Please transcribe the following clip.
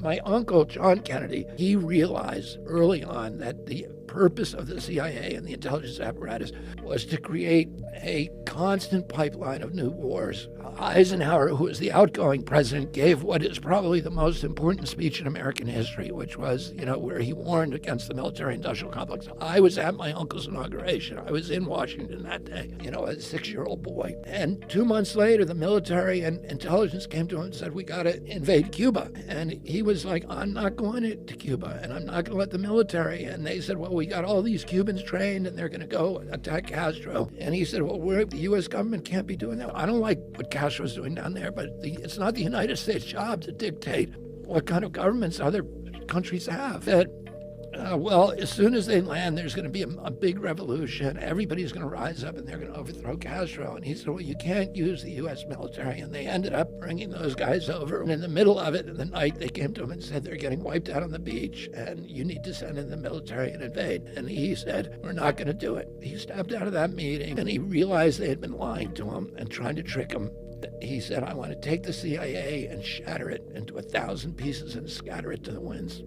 My uncle, John Kennedy, he realized early on that the purpose of the CIA and the intelligence apparatus was to create a constant pipeline of new wars. Eisenhower, who was the outgoing president, gave what is probably the most important speech in American history, which was, where he warned against the military-industrial complex. I was at my uncle's inauguration. I was in Washington that day, a 6-year-old boy. And 2 months later, the military and intelligence came to him and said, we got to invade Cuba. And he was like, I'm not going to Cuba, and I'm not going to let the military. And they said, well, we got all these Cubans trained, and they're going to go attack Castro. And he said, well, the U.S. government can't be doing that. I don't like what Castro's doing down there, but it's not the United States' job to dictate what kind of governments other countries have. That, as soon as they land, there's going to be a big revolution. Everybody's going to rise up, and they're going to overthrow Castro. And he said, well, you can't use the U.S. military. And they ended up bringing those guys over. And in the middle of it, in the night, they came to him and said, they're getting wiped out on the beach, and you need to send in the military and invade. And he said, we're not going to do it. He stepped out of that meeting, and he realized they had been lying to him and trying to trick him. He said, I want to take the CIA and shatter it into 1,000 pieces and scatter it to the winds.